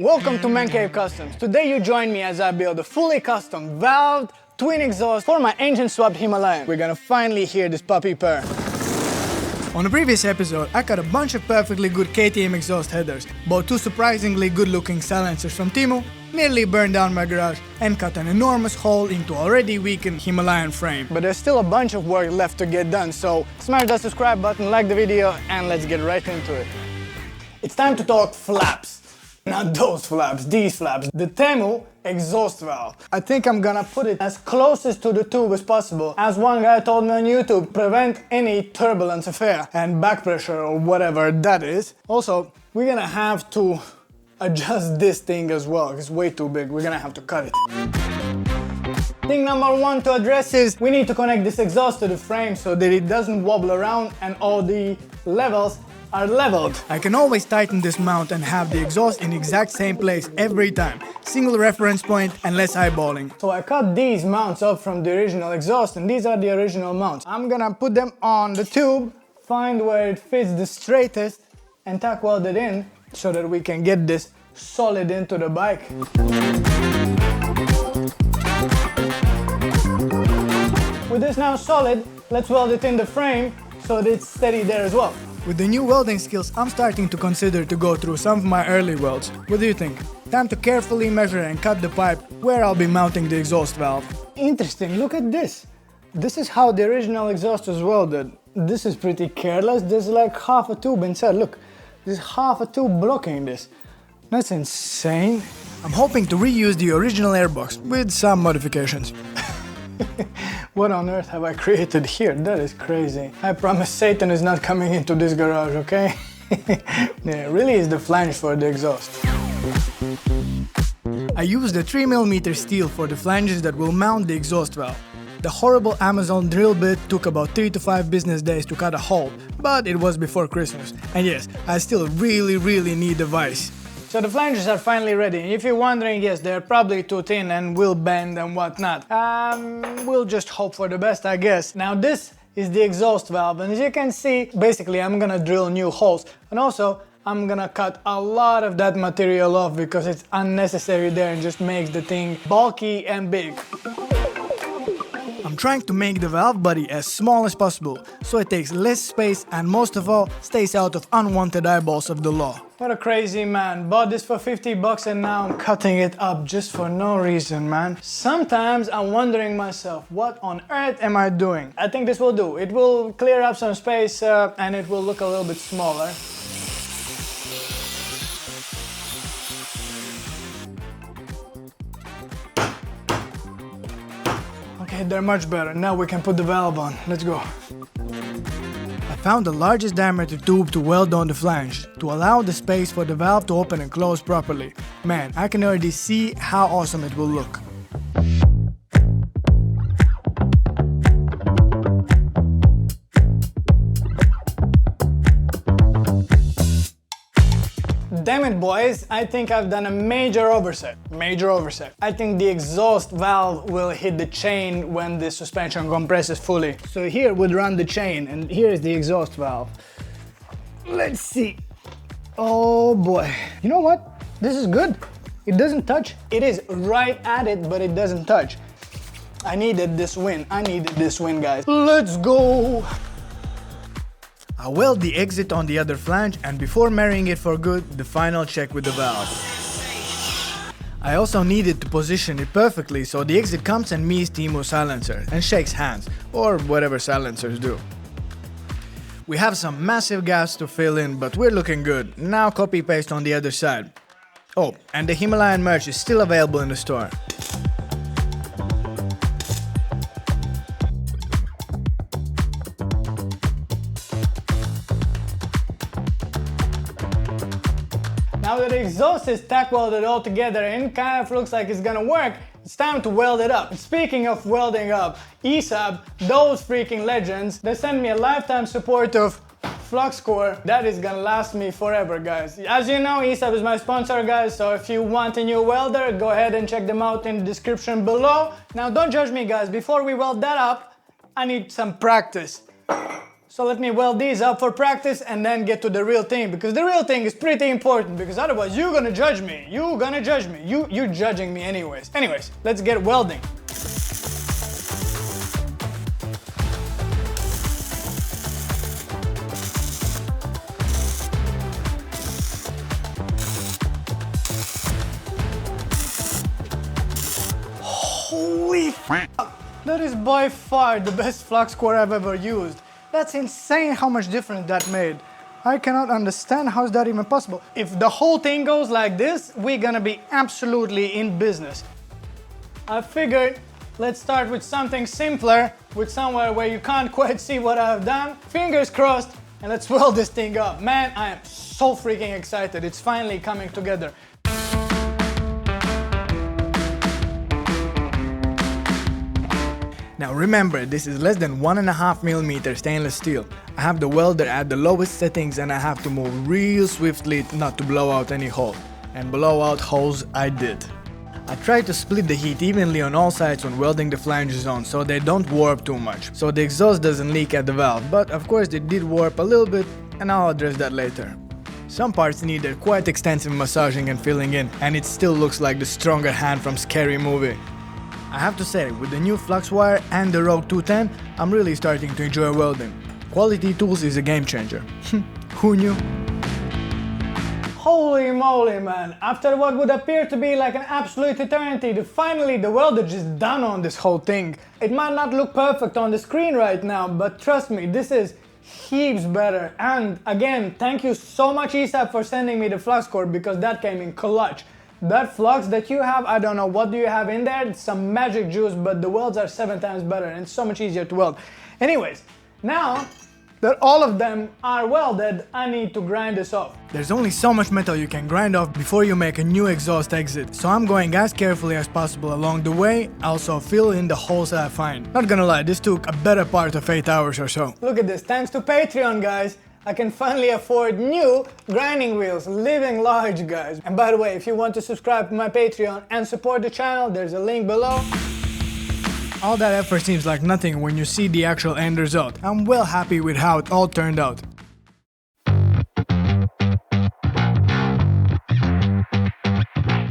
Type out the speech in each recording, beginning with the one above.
Welcome to Man Cave Customs. Today you join me as I build a fully custom valved twin exhaust for my engine swapped Himalayan. We're gonna finally hear this puppy purr. On a previous episode, I cut a bunch of perfectly good KTM exhaust headers, bought two surprisingly good looking silencers from Temu, nearly burned down my garage, and cut an enormous hole into already weakened Himalayan frame. But there's still a bunch of work left to get done, so smash that subscribe button, like the video, and let's get right into it. It's time to talk flaps. Not those flaps, these flaps. The Temu exhaust valve. I think I'm gonna put it as closest to the tube as possible. As one guy told me on YouTube, prevent any turbulence affair and back pressure or whatever that is. Also, we're gonna have to adjust this thing as well. It's way too big. We're gonna have to cut it. Thing number one to address is we need to connect this exhaust to the frame so that it doesn't wobble around and all the levels are leveled. I can always tighten this mount and have the exhaust in the exact same place every time. Single reference point and less eyeballing. So I cut these mounts off from the original exhaust and these are the original mounts. I'm gonna put them on the tube, find where it fits the straightest and tack weld it in so that we can get this solid into the bike. With this now solid, let's weld it in the frame so that it's steady there as well. With the new welding skills, I'm starting to consider to go through some of my early welds. What do you think? Time to carefully measure and cut the pipe where I'll be mounting the exhaust valve. Interesting, look at this. This is how the original exhaust was welded. This is pretty careless. There's like half a tube inside. Look, there's half a tube blocking this. That's insane. I'm hoping to reuse the original airbox with some modifications. What on earth have I created here? That is crazy. I promise Satan is not coming into this garage, okay? Yeah, it really is the flange for the exhaust. I used a 3mm steel for the flanges that will mount the exhaust valve. The horrible Amazon drill bit took about 3 to 5 business days to cut a hole, but it was before Christmas. And yes, I still really need a vise. So the flanges are finally ready. If you're wondering, yes, they're probably too thin and will bend and whatnot. We'll just hope for the best, I guess. Now this is the exhaust valve, and as you can see, basically I'm gonna drill new holes. And also, I'm gonna cut a lot of that material off because it's unnecessary there and just makes the thing bulky and big. I'm trying to make the valve body as small as possible, so it takes less space and most of all, stays out of unwanted eyeballs of the law. What a crazy man, bought this for 50 bucks and now I'm cutting it up just for no reason, man. Sometimes I'm wondering myself, what on earth am I doing? I think this will do. It will clear up some space and it will look a little bit smaller. Okay, they're much better. Now we can put the valve on. Let's go. I found the largest diameter tube to weld on the flange to allow the space for the valve to open and close properly. Man, I can already see how awesome it will look. Damn it, boys, I think I've done a major oversight. I think the exhaust valve will hit the chain when the suspension compresses fully. So here would run the chain, and here is the exhaust valve. Let's see. Oh boy. You know what? This is good. It doesn't touch. It is right at it, but it doesn't touch. I needed this win, guys. Let's go! I weld the exit on the other flange and before marrying it for good, the final check with the valve. I also needed to position it perfectly so the exit comes and meets Temu's silencer and shakes hands, or whatever silencers do. We have some massive gaps to fill in, but we're looking good. Now copy paste on the other side. Oh, and the Himalayan merch is still available in the store. Now that the exhaust is tack welded all together and kind of looks like it's gonna work, it's time to weld it up. Speaking of welding up, ESAB, those freaking legends, they sent me a lifetime support of flux core that is gonna last me forever, guys. As you know, ESAB is my sponsor, guys, so if you want a new welder, go ahead and check them out in the description below. Now don't judge me, guys, before we weld that up, I need some practice. So let me weld these up for practice and then get to the real thing, because the real thing is pretty important, because otherwise you're gonna judge me. You're gonna judge me. You're judging me anyways. Anyways, let's get welding. Holy f***! That is by far the best flux core I've ever used. That's insane how much difference that made. I cannot understand how is that even possible. If the whole thing goes like this, we're gonna be absolutely in business. I figured let's start with something simpler, with somewhere where you can't quite see what I've done. Fingers crossed, and let's weld this thing up. Man, I am so freaking excited. It's finally coming together. Now remember, this is less than 1.5mm stainless steel. I have the welder at the lowest settings and I have to move real swiftly not to blow out any hole. And blow out holes I did. I tried to split the heat evenly on all sides when welding the flanges on, so they don't warp too much, so the exhaust doesn't leak at the valve, but of course they did warp a little bit, and I'll address that later. Some parts needed quite extensive massaging and filling in, and it still looks like the stronger hand from Scary Movie. I have to say, with the new flux wire and the Rogue 210, I'm really starting to enjoy welding. Quality Tools is a game changer. Who knew? Holy moly, man! After what would appear to be like an absolute eternity, finally the welder just done on this whole thing. It might not look perfect on the screen right now, but trust me, this is heaps better. And again, thank you so much ESAB for sending me the flux core, because that came in clutch. That flux that you have, I don't know what do you have in there, it's some magic juice, but the welds are 7 times better and it's so much easier to weld. Anyways, now that all of them are welded, I need to grind this off. There's only so much metal you can grind off before you make a new exhaust exit, so I'm going as carefully as possible along the way, also fill in the holes that I find. Not gonna lie, this took a better part of 8 hours or so. Look at this, thanks to Patreon, guys. I can finally afford new grinding wheels, living large, guys. And by the way, if you want to subscribe to my Patreon and support the channel, there's a link below. All that effort seems like nothing when you see the actual end result. I'm well happy with how it all turned out.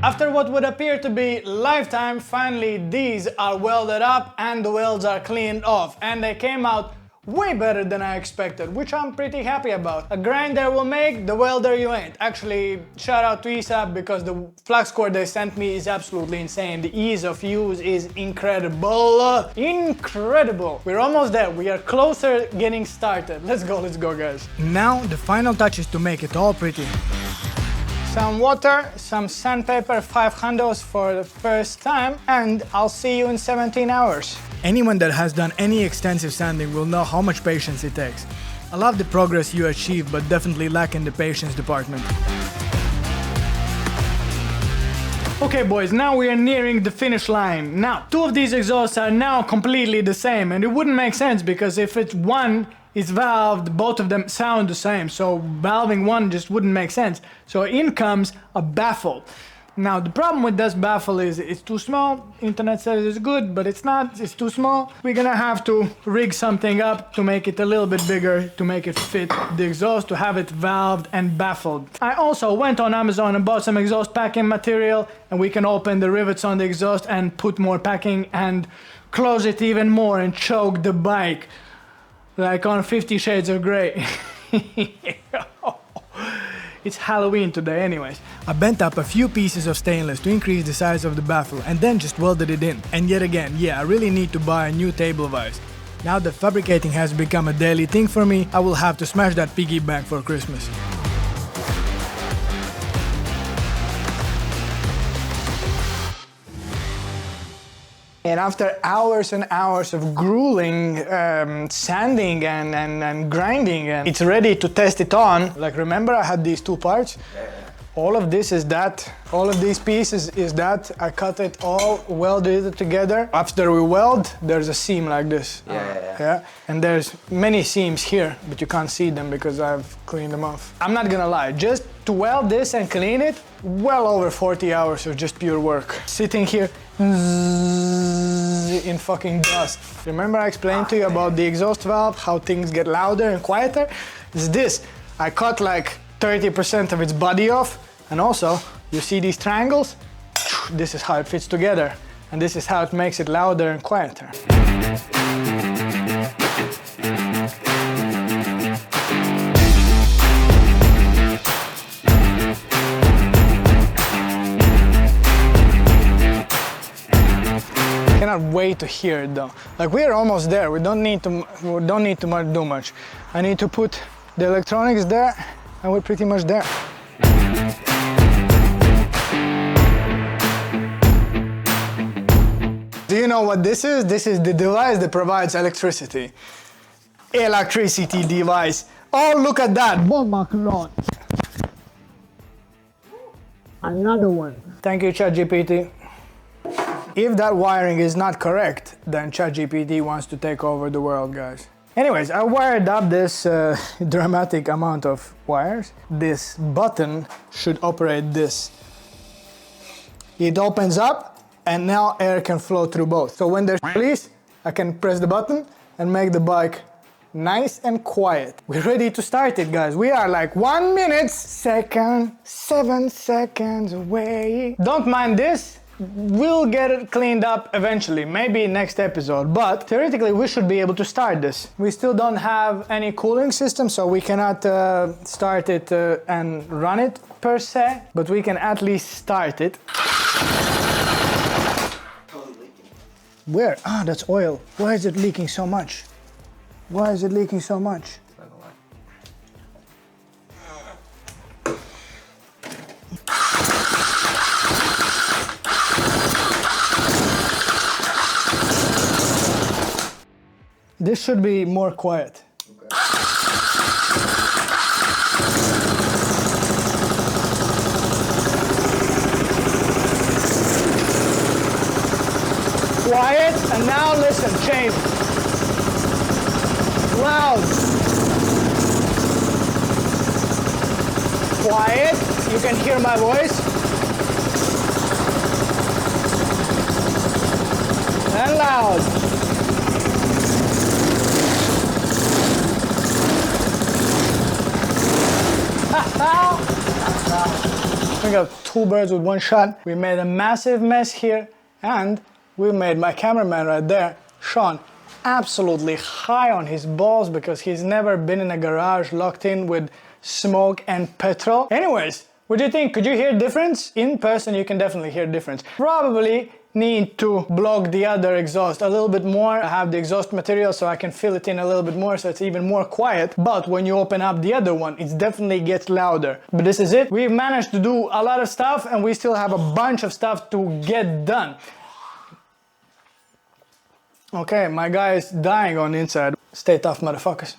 After what would appear to be lifetime, finally these are welded up and the welds are cleaned off, and they came out way better than I expected, which I'm pretty happy about. A grinder will make, the welder you ain't. Actually, shout out to ESAB, because the flux core they sent me is absolutely insane. The ease of use is incredible. Incredible! We're almost there. We are closer getting started. Let's go, guys. Now, the final touch is to make it all pretty. Some water, some sandpaper, 5 handles for the first time, and I'll see you in 17 hours. Anyone that has done any extensive sanding will know how much patience it takes. I love the progress you achieve, but definitely lack in the patience department. Okay boys, now we are nearing the finish line. Now, 2 of these exhausts are now completely the same, and it wouldn't make sense, because if it's one is valved, both of them sound the same, so valving one just wouldn't make sense. So in comes a Baffle. Now the problem with this Baffle is it's too small. Internet says it's good, but it's not, it's too small. We're gonna have to rig something up to make it a little bit bigger, to make it fit the exhaust, to have it valved and baffled. I also went on Amazon and bought some exhaust packing material, and we can open the rivets on the exhaust and put more packing and close it even more and choke the bike. Like on 50 Shades of Grey. It's Halloween today anyways. I bent up a few pieces of stainless to increase the size of the baffle and then just welded it in. And yet again, yeah, I really need to buy a new table vise. Now that fabricating has become a daily thing for me, I will have to smash that piggy bank for Christmas. And after hours and hours of grueling sanding and grinding, and it's ready to test it on. Like, remember I had these 2 parts? All of this is that. All of these pieces is that. I cut it all, welded it together. After we weld, there's a seam like this. Yeah. And there's many seams here, but you can't see them because I've cleaned them off. I'm not gonna lie, just To weld this and clean it, well over 40 hours of just pure work. Sitting here in fucking dust. Remember I explained to you about the exhaust valve, how things get louder and quieter? It's this. I cut like 30% of its body off, and also, you see these triangles? This is how it fits together, and this is how it makes it louder and quieter. Cannot wait to hear it though. Like, we're almost there. We don't need to do much. I need to put the electronics there, and we're pretty much there. Do you know what this is? This is the device that provides electricity. Electricity device. Oh, look at that. Another one. Thank you, ChatGPT. If that wiring is not correct, then ChatGPT wants to take over the world, guys. Anyways, I wired up this dramatic amount of wires. This button should operate this. It opens up, and now air can flow through both. So when there's release, I can press the button and make the bike nice and quiet. We're ready to start it, guys. We are like 1 minute, 7 seconds away. Don't mind this. We'll get it cleaned up eventually, maybe next episode, but theoretically we should be able to start this. We still don't have any cooling system, so we cannot start it and run it per se, but we can at least start it. Where? Ah, that's oil. Why is it leaking so much? Why is it leaking so much? This should be more quiet. Okay. Quiet, and now listen, change. Loud. Quiet, you can hear my voice. And loud. We got two birds with one shot. We made a massive mess here, and we made my cameraman right there, Sean, absolutely high on his balls because he's never been in a garage locked in with smoke and petrol. Anyways, what do you think? Could you hear difference? In person, you can definitely hear difference. Probably need to block the other exhaust a little bit more. I have the exhaust material so I can fill it in a little bit more so it's even more quiet, but when you open up the other one, it definitely gets louder. But this is it. We've managed to do a lot of stuff, and we still have a bunch of stuff to get done. Okay, my guy is dying on the inside. Stay tough, motherfuckers.